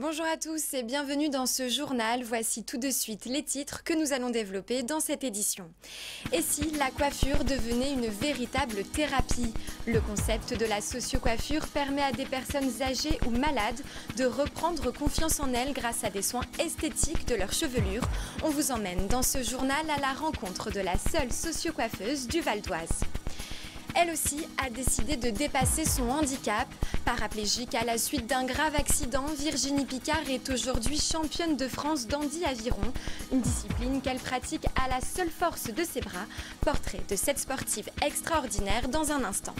Bonjour à tous et bienvenue dans ce journal. Voici tout de suite les titres que nous allons développer dans cette édition. Et si la coiffure devenait une véritable thérapie? Le concept de la socio-coiffure permet à des personnes âgées ou malades de reprendre confiance en elles grâce à des soins esthétiques de leur chevelure. On vous emmène dans ce journal à la rencontre de la seule socio-coiffeuse du Val d'Oise. Elle aussi a décidé de dépasser son handicap. Paraplégique à la suite d'un grave accident, Virginie Picard est aujourd'hui championne de France d'handi aviron, une discipline qu'elle pratique à la seule force de ses bras. Portrait de cette sportive extraordinaire dans un instant.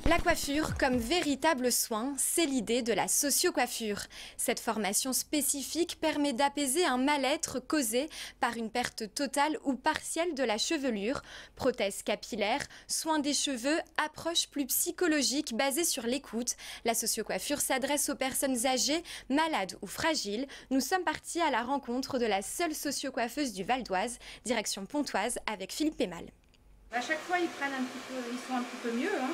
La coiffure comme véritable soin, c'est l'idée de la socio-coiffure. Cette formation spécifique permet d'apaiser un mal-être causé par une perte totale ou partielle de la chevelure, prothèse capillaire, soins des cheveux, approche plus psychologique basée sur l'écoute. La socio-coiffure s'adresse aux personnes âgées, malades ou fragiles. Nous sommes partis à la rencontre de la seule socio-coiffeuse du Val d'Oise, direction Pontoise avec Philippe Pémal. À chaque fois, ils sont un petit peu mieux. Hein.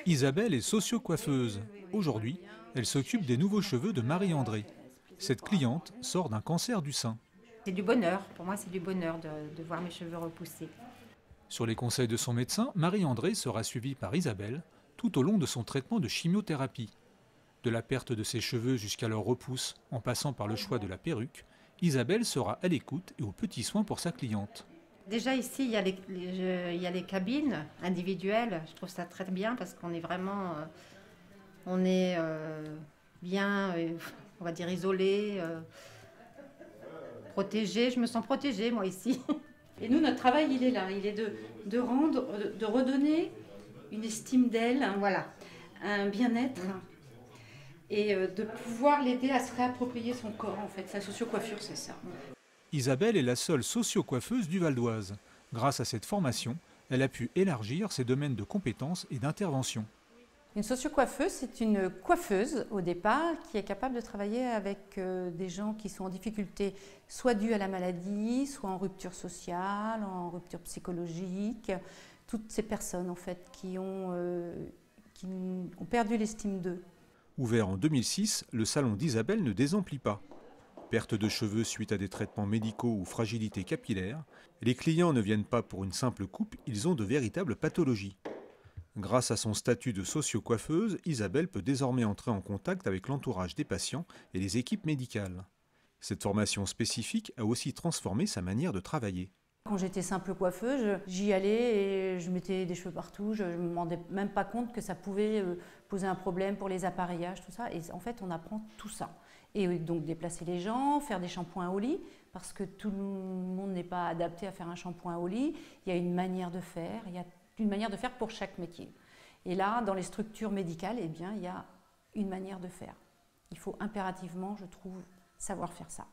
Isabelle est socio-coiffeuse. Aujourd'hui, elle s'occupe des nouveaux cheveux de Marie-André. Cette cliente sort d'un cancer du sein. C'est du bonheur. Pour moi, c'est du bonheur de voir mes cheveux repousser. Sur les conseils de son médecin, Marie-André sera suivie par Isabelle tout au long de son traitement de chimiothérapie. De la perte de ses cheveux jusqu'à leur repousse, en passant par le choix de la perruque, Isabelle sera à l'écoute et aux petits soins pour sa cliente. Déjà ici, il y a les cabines individuelles. Je trouve ça très bien parce qu'on est vraiment bien, on va dire, isolé, protégé. Je me sens protégée, moi, ici. Et nous, notre travail, il est là. Il est de redonner une estime d'elle, Voilà. un bien-être et de pouvoir l'aider à se réapproprier son corps, en fait. Sa socio-coiffure, c'est ça. Isabelle est la seule socio-coiffeuse du Val d'Oise. Grâce à cette formation, elle a pu élargir ses domaines de compétences et d'intervention. Une socio-coiffeuse, c'est une coiffeuse au départ qui est capable de travailler avec des gens qui sont en difficulté, soit due à la maladie, soit en rupture sociale, en rupture psychologique. Toutes ces personnes en fait qui ont perdu l'estime d'eux. Ouvert en 2006, le salon d'Isabelle ne désemplit pas. Perte de cheveux suite à des traitements médicaux ou fragilité capillaire, les clients ne viennent pas pour une simple coupe, ils ont de véritables pathologies. Grâce à son statut de socio-coiffeuse, Isabelle peut désormais entrer en contact avec l'entourage des patients et les équipes médicales. Cette formation spécifique a aussi transformé sa manière de travailler. Quand j'étais simple coiffeuse, j'y allais et je mettais des cheveux partout. Je ne me rendais même pas compte que ça pouvait poser un problème pour les appareillages, tout ça. Et en fait, on apprend tout ça. Et donc déplacer les gens, faire des shampoings au lit, parce que tout le monde n'est pas adapté à faire un shampoing au lit. Il y a une manière de faire, il y a une manière de faire pour chaque métier. Et là, dans les structures médicales, eh bien, il y a une manière de faire. Il faut impérativement, je trouve, savoir faire ça.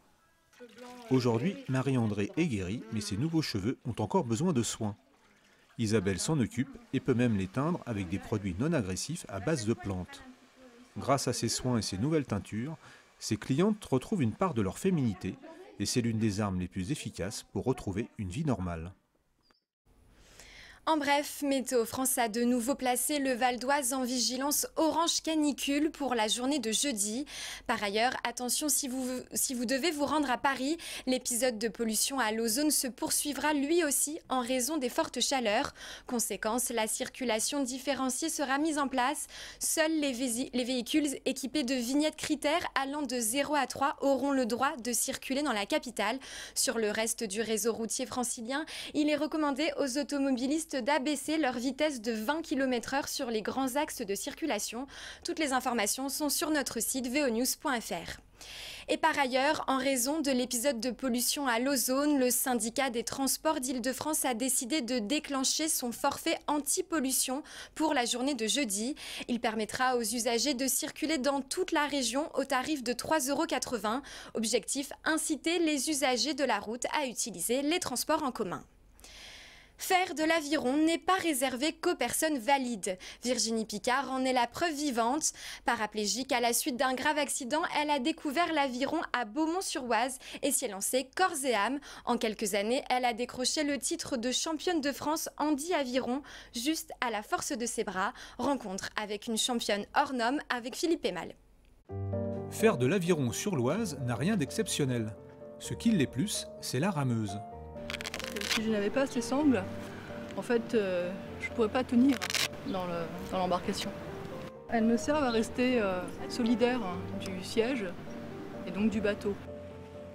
Aujourd'hui, Marie-André est guérie, mais ses nouveaux cheveux ont encore besoin de soins. Isabelle s'en occupe et peut même les teindre avec des produits non agressifs à base de plantes. Grâce à ses soins et ses nouvelles teintures, ses clientes retrouvent une part de leur féminité et c'est l'une des armes les plus efficaces pour retrouver une vie normale. En bref, Météo France a de nouveau placé le Val d'Oise en vigilance orange canicule pour la journée de jeudi. Par ailleurs, attention si vous devez vous rendre à Paris, l'épisode de pollution à l'ozone se poursuivra lui aussi en raison des fortes chaleurs. Conséquence, la circulation différenciée sera mise en place. Seuls les véhicules équipés de vignettes critères allant de 0 à 3 auront le droit de circuler dans la capitale. Sur le reste du réseau routier francilien, il est recommandé aux automobilistes d'abaisser leur vitesse de 20 km/h sur les grands axes de circulation. Toutes les informations sont sur notre site vonews.fr. Et par ailleurs, en raison de l'épisode de pollution à l'ozone, le syndicat des transports d'Île-de-France a décidé de déclencher son forfait anti-pollution pour la journée de jeudi. Il permettra aux usagers de circuler dans toute la région au tarif de 3,80 €. Objectif, inciter les usagers de la route à utiliser les transports en commun. Faire de l'aviron n'est pas réservé qu'aux personnes valides. Virginie Picard en est la preuve vivante. Paraplégique à la suite d'un grave accident, elle a découvert l'aviron à Beaumont-sur-Oise et s'y est lancée corps et âme. En quelques années, elle a décroché le titre de championne de France handi aviron, juste à la force de ses bras. Rencontre avec une championne hors norme avec Philippe Pémal. Faire de l'aviron sur l'Oise n'a rien d'exceptionnel. Ce qui l'est plus, c'est la rameuse. Si je n'avais pas ces sangles, en fait, je ne pourrais pas tenir dans l'embarcation. Elles me servent à rester solidaire du siège et donc du bateau.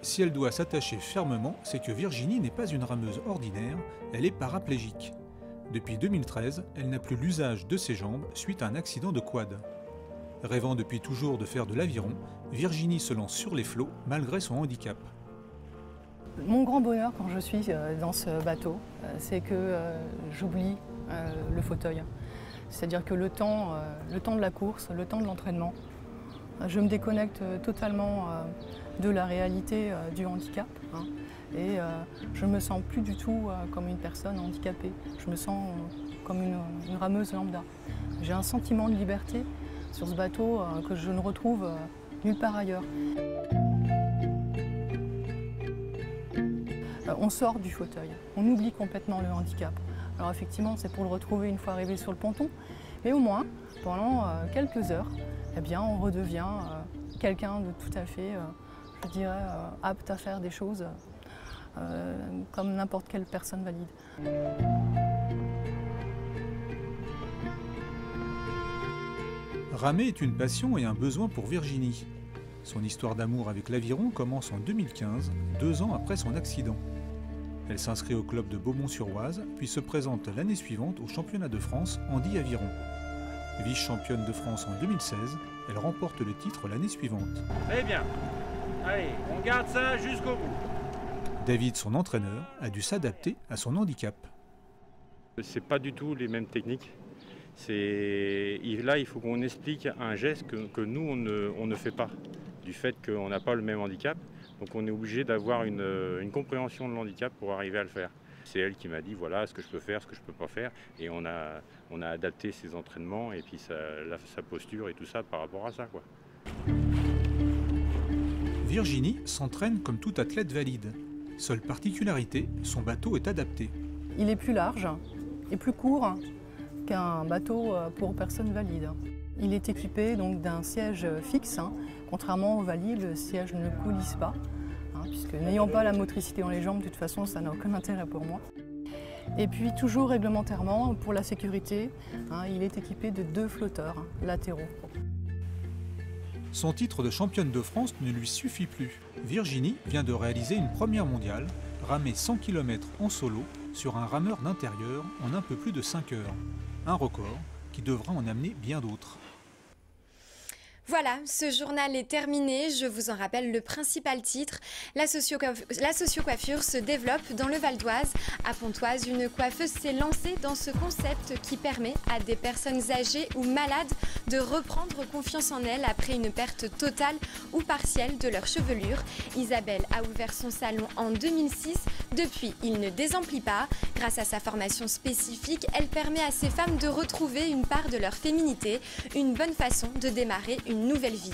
Si elle doit s'attacher fermement, c'est que Virginie n'est pas une rameuse ordinaire, elle est paraplégique. Depuis 2013, elle n'a plus l'usage de ses jambes suite à un accident de quad. Rêvant depuis toujours de faire de l'aviron, Virginie se lance sur les flots malgré son handicap. Mon grand bonheur quand je suis dans ce bateau, c'est que j'oublie le fauteuil. C'est-à-dire que le temps de la course, le temps de l'entraînement, je me déconnecte totalement de la réalité du handicap. Et je ne me sens plus du tout comme une personne handicapée. Je me sens comme une rameuse lambda. J'ai un sentiment de liberté sur ce bateau que je ne retrouve nulle part ailleurs. On sort du fauteuil, on oublie complètement le handicap. Alors effectivement, c'est pour le retrouver une fois arrivé sur le ponton, mais au moins, pendant quelques heures, eh bien, on redevient quelqu'un de tout à fait, je dirais, apte à faire des choses comme n'importe quelle personne valide. Ramer est une passion et un besoin pour Virginie. Son histoire d'amour avec l'aviron commence en 2015, 2 ans après son accident. Elle s'inscrit au club de Beaumont-sur-Oise, puis se présente l'année suivante au championnat de France handi aviron. Vice-championne de France en 2016, elle remporte le titre l'année suivante. Très bien. Allez, on garde ça jusqu'au bout. David, son entraîneur, a dû s'adapter à son handicap. C'est pas du tout les mêmes techniques. Là, il faut qu'on explique un geste que nous, on ne fait pas, du fait qu'on n'a pas le même handicap. Donc on est obligé d'avoir une compréhension de l'handicap pour arriver à le faire. C'est elle qui m'a dit voilà ce que je peux faire, ce que je ne peux pas faire. Et on a adapté ses entraînements et puis sa posture et tout ça par rapport à ça, quoi. Virginie s'entraîne comme tout athlète valide. Seule particularité, son bateau est adapté. Il est plus large et plus court qu'un bateau pour personnes valides. Il est équipé donc d'un siège fixe. Contrairement aux valides, le siège ne coulisse pas, puisque n'ayant pas la motricité dans les jambes, de toute façon, ça n'a aucun intérêt pour moi. Et puis toujours réglementairement, pour la sécurité, il est équipé de 2 flotteurs latéraux. Son titre de championne de France ne lui suffit plus. Virginie vient de réaliser une première mondiale, ramer 100 km en solo sur un rameur d'intérieur en un peu plus de 5 heures. Un record qui devra en amener bien d'autres. Voilà, ce journal est terminé. Je vous en rappelle le principal titre. La sociocoiffure se développe dans le Val d'Oise. À Pontoise, une coiffeuse s'est lancée dans ce concept qui permet à des personnes âgées ou malades de reprendre confiance en elles après une perte totale ou partielle de leur chevelure. Isabelle a ouvert son salon en 2006. Depuis, il ne désemplit pas. Grâce à sa formation spécifique, elle permet à ces femmes de retrouver une part de leur féminité, une bonne façon de démarrer une nouvelle vie.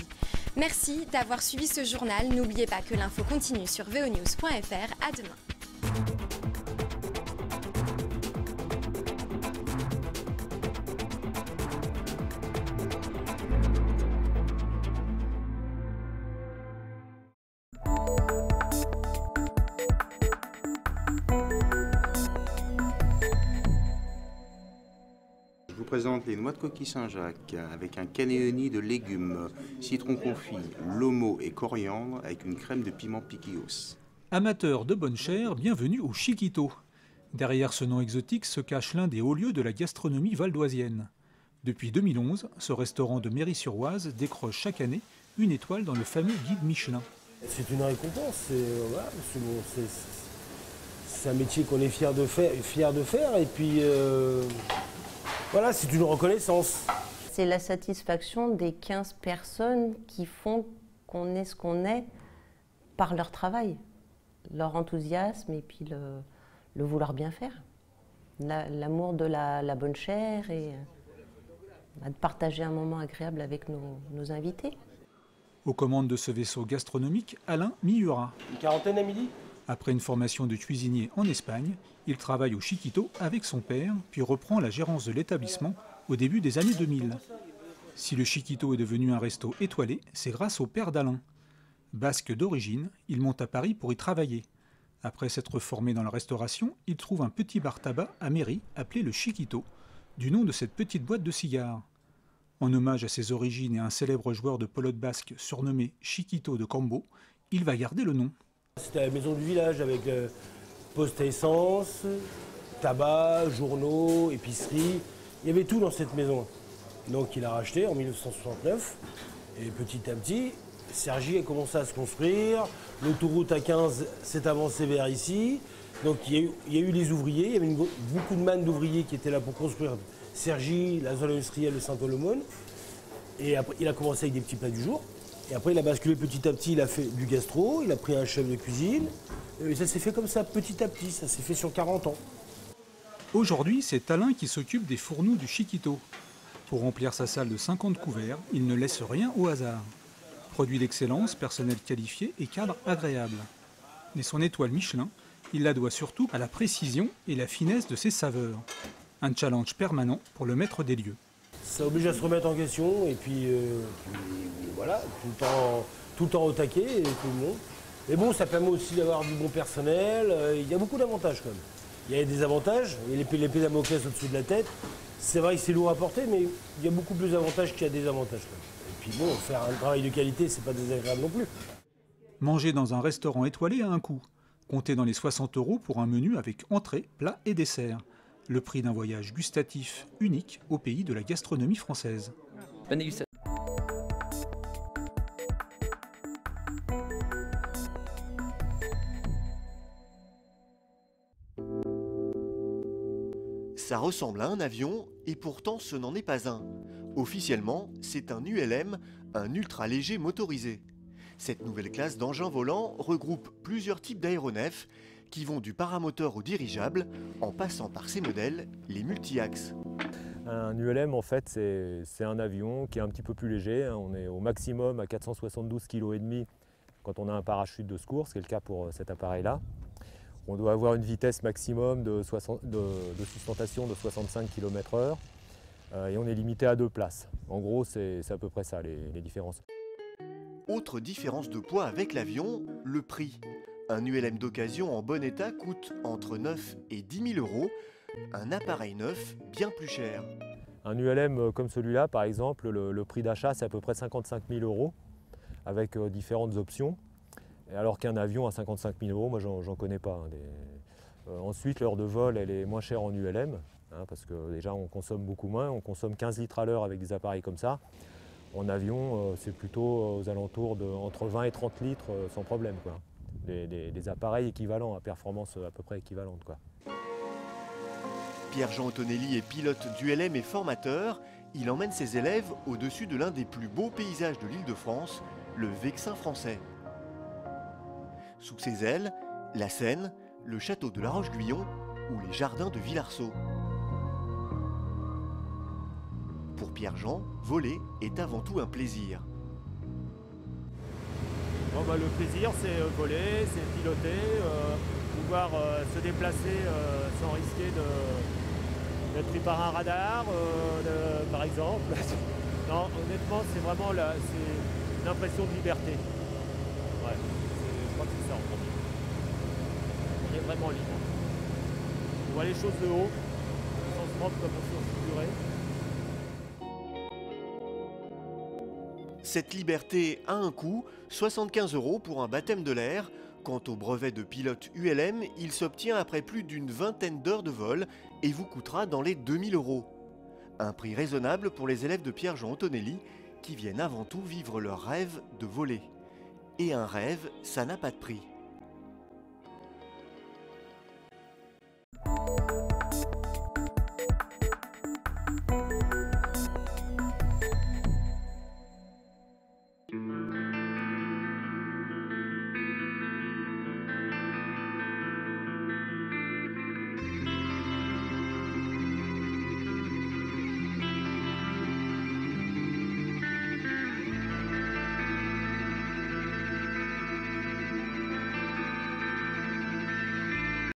Merci d'avoir suivi ce journal. N'oubliez pas que l'info continue sur veonews.fr. À demain. Je vous présente les noix de coquille Saint-Jacques avec un cannelloni de légumes, citron confit, lomo et coriandre avec une crème de piment piquillos. Amateurs de bonne chair, bienvenue au Chiquito. Derrière ce nom exotique se cache l'un des hauts lieux de la gastronomie valdoisienne. Depuis 2011, ce restaurant de Méry-sur-Oise décroche chaque année une étoile dans le fameux guide Michelin. C'est une récompense, c'est un métier qu'on est fier de faire et puis voilà, c'est une reconnaissance. C'est la satisfaction des 15 personnes qui font qu'on est ce qu'on est par leur travail, leur enthousiasme et puis le vouloir bien faire. L'amour de la bonne chair et de partager un moment agréable avec nos invités. Aux commandes de ce vaisseau gastronomique, Alain Miura. Une quarantaine à midi. Après une formation de cuisinier en Espagne, il travaille au Chiquito avec son père, puis reprend la gérance de l'établissement au début des années 2000. Si le Chiquito est devenu un resto étoilé, c'est grâce au père d'Alain. Basque d'origine, il monte à Paris pour y travailler. Après s'être formé dans la restauration, il trouve un petit bar-tabac à Méry appelé le Chiquito, du nom de cette petite boîte de cigares. En hommage à ses origines et à un célèbre joueur de pelote basque surnommé Chiquito de Cambo, il va garder le nom. C'était la maison du village avec poste à essence, tabac, journaux, épicerie. Il y avait tout dans cette maison. Donc il a racheté en 1969 et petit à petit, Cergy a commencé à se construire. L'autoroute A15 s'est avancée vers ici. Donc il y a eu les ouvriers, il y avait beaucoup de mannes d'ouvriers qui étaient là pour construire Cergy, la zone industrielle de Saint-Olomone. Et après, il a commencé avec des petits plats du jour. Et après, il a basculé petit à petit, il a fait du gastro, il a pris un chef de cuisine. Et ça s'est fait comme ça, petit à petit, ça s'est fait sur 40 ans. Aujourd'hui, c'est Alain qui s'occupe des fourneaux du Chiquito. Pour remplir sa salle de 50 couverts, il ne laisse rien au hasard. Produit d'excellence, personnel qualifié et cadre agréable. Mais son étoile Michelin, il la doit surtout à la précision et la finesse de ses saveurs. Un challenge permanent pour le maître des lieux. Ça oblige à se remettre en question et puis voilà, tout le temps au taquet et tout le monde. Mais bon, ça permet aussi d'avoir du bon personnel, il y a beaucoup d'avantages quand même. Il y a des avantages, il y a l'épée Damoclès au-dessus de la tête. C'est vrai que c'est lourd à porter, mais il y a beaucoup plus d'avantages qu'il y a des avantages quand même. Et puis bon, faire un travail de qualité, c'est pas désagréable non plus. Manger dans un restaurant étoilé a un coût. Comptez dans les 60 € pour un menu avec entrée, plat et dessert. Le prix d'un voyage gustatif unique au pays de la gastronomie française. Bonne dégustation. Ça ressemble à un avion et pourtant ce n'en est pas un. Officiellement, c'est un ULM, un ultra léger motorisé. Cette nouvelle classe d'engins volants regroupe plusieurs types d'aéronefs qui vont du paramoteur au dirigeable, en passant par ces modèles, les multi-axes. Un ULM, en fait, c'est un avion qui est un petit peu plus léger. On est au maximum à 472,5 kg quand on a un parachute de secours, ce qui est le cas pour cet appareil-là. On doit avoir une vitesse maximum de sustentation de 65 km/h et on est limité à 2 places. En gros, c'est à peu près ça les différences. Autre différence de poids avec l'avion, le prix. Un ULM d'occasion en bon état coûte entre 9 et 10 000 €, un appareil neuf bien plus cher. Un ULM comme celui-là, par exemple, le prix d'achat c'est à peu près 55 000 € avec différentes options. Alors qu'un avion à 55 000 €, moi j'en connais pas. Ensuite, l'heure de vol elle est moins chère en ULM, parce que déjà on consomme beaucoup moins, on consomme 15 litres à l'heure avec des appareils comme ça. En avion, c'est plutôt aux alentours de entre 20 et 30 litres sans problème, quoi. Des appareils équivalents, à performance à peu près équivalente, quoi. Pierre-Jean Ottonelli est pilote d'ULM et formateur. Il emmène ses élèves au-dessus de l'un des plus beaux paysages de l'Île-de-France, le Vexin français. Sous ses ailes, la Seine, le château de La Roche-Guyon ou les jardins de Villarceau. Pour Pierre-Jean, voler est avant tout un plaisir. Bon, le plaisir, c'est voler, c'est piloter, pouvoir se déplacer sans risquer d'être pris par un radar, par exemple. Non, honnêtement, c'est vraiment une impression de liberté. Ouais, je crois que c'est ça en premier. On est vraiment libre. On voit les choses de haut, sans se prendre comme on figurait. Cette liberté a un coût, 75 € pour un baptême de l'air. Quant au brevet de pilote ULM, il s'obtient après plus d'une vingtaine d'heures de vol et vous coûtera dans les 2 000 €. Un prix raisonnable pour les élèves de Pierre-Jean Ottonelli qui viennent avant tout vivre leur rêve de voler. Et un rêve, ça n'a pas de prix.